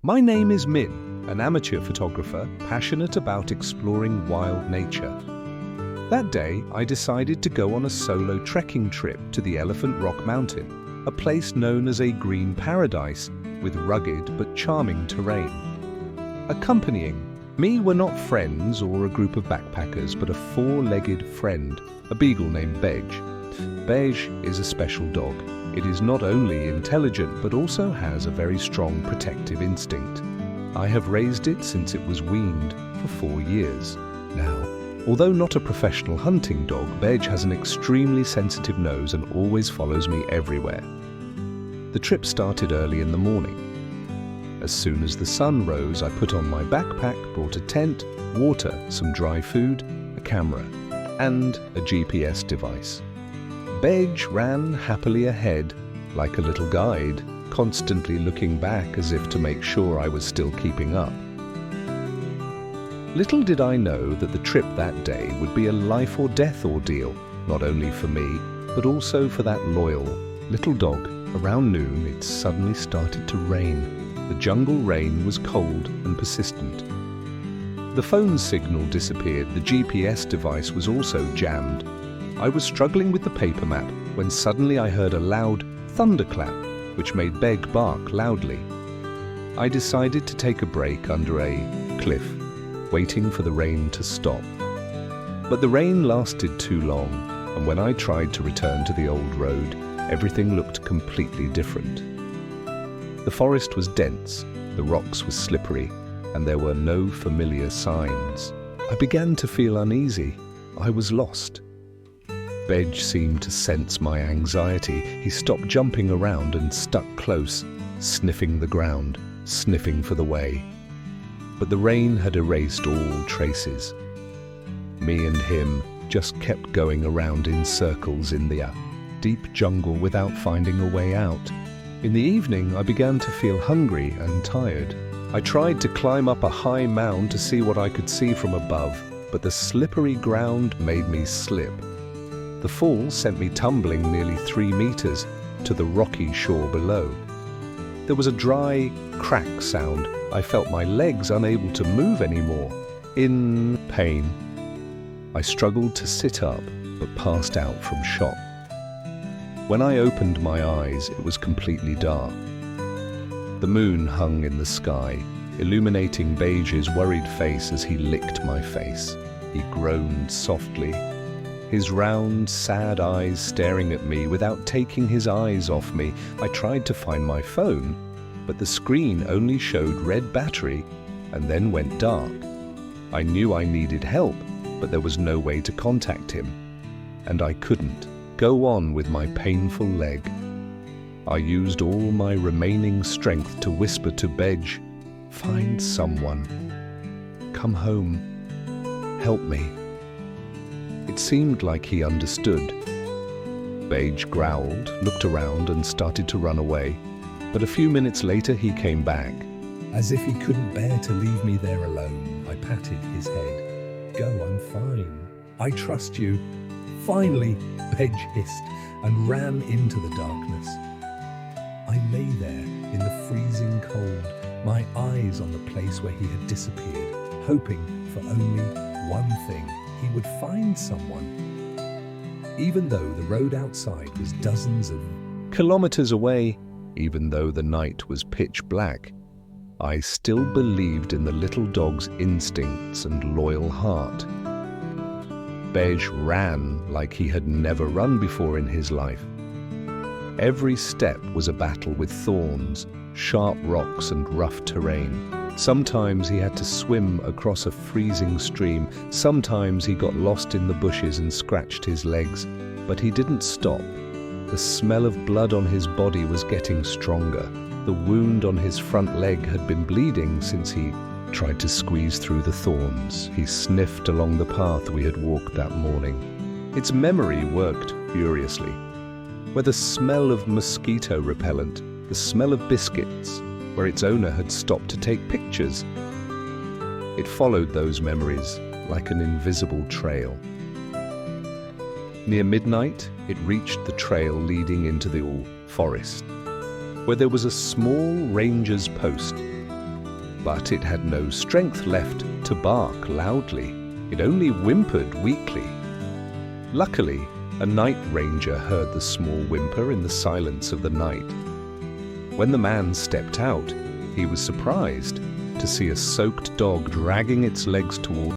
My name is Minh, an amateur photographer passionate about exploring wild nature. That day, I decided to go on a solo trekking trip to the Elephant Rock Mountain, a place known as a green paradise with rugged but charming terrain. Accompanying me were not friends or a group of backpackers, but a four-legged friend, a Beagle named Bege. Bege is a special dog. It is not only intelligent, but also has a very strong protective instinct. I have raised it since it was weaned for 4 years now. Although not a professional hunting dog, Bege has an extremely sensitive nose and always follows me everywhere. The trip started early in the morning. As soon as the sun rose, I put on my backpack, brought a tent, water, some dry food, a camera, and a GPS device. Bege ran happily ahead, like a little guide, constantly looking back as if to make sure I was still keeping up. Little did I know that the trip that day would be a life or death ordeal, not only for me, but also for that loyal little dog. Around noon, it suddenly started to rain. The jungle rain was cold and persistent. The phone signal disappeared. The GPS device was also jammed. I was struggling with the paper map when suddenly I heard a loud thunderclap, which made Bege bark loudly. I decided to take a break under a cliff, waiting for the rain to stop. But the rain lasted too long, and when I tried to return to the old road, everything looked completely different. The forest was dense, the rocks were slippery, and there were no familiar signs. I began to feel uneasy. I was lost. Bege seemed to sense my anxiety. He stopped jumping around and stuck close, sniffing the ground, sniffing for the way. But the rain had erased all traces. Me and him just kept going around in circles in the deep jungle without finding a way out. In the evening, I began to feel hungry and tired. I tried to climb up a high mound to see what I could see from above, but the slippery ground made me slip. The fall sent me tumbling nearly 3 meters to the rocky shore below. There was a dry crack sound. I felt my legs unable to move anymore. In pain. I struggled to sit up, but passed out from shock. When I opened my eyes, it was completely dark. The moon hung in the sky, illuminating Bege's worried face as he licked my face. He groaned softly, his round, sad eyes staring at me without taking his eyes off me. I tried to find my phone, but the screen only showed red battery and then went dark. I knew I needed help, but there was no way to contact him, and I couldn't go on with my painful leg. I used all my remaining strength to whisper to Bege, "Find someone. Come home. Help me." It seemed like he understood. Bege growled, looked around and started to run away. But a few minutes later he came back. As if he couldn't bear to leave me there alone, I patted his head. "Go, I'm fine. I trust you." "Finally," Bege hissed and ran into the darkness. I lay there in the freezing cold, my eyes on the place where he had disappeared, hoping for only one thing: he would find someone. Even though the road outside was dozens of kilometers away, even though the night was pitch black, I still believed in the little dog's instincts and loyal heart. Bege ran like he had never run before in his life. Every step was a battle with thorns, sharp rocks and rough terrain. Sometimes he had to swim across a freezing stream. Sometimes he got lost in the bushes and scratched his legs. But he didn't stop. The smell of blood on his body was getting stronger. The wound on his front leg had been bleeding since he tried to squeeze through the thorns. He sniffed along the path we had walked that morning. Its memory worked furiously. Where the smell of mosquito repellent, the smell of biscuits, where its owner had stopped to take pictures. It followed those memories like an invisible trail. Near midnight, it reached the trail leading into the forest, where there was a small ranger's post. but it had no strength left to bark loudly. It only whimpered weakly. Luckily, a night ranger heard the small whimper in the silence of the night. When the man stepped out, he was surprised to see a soaked dog dragging its legs toward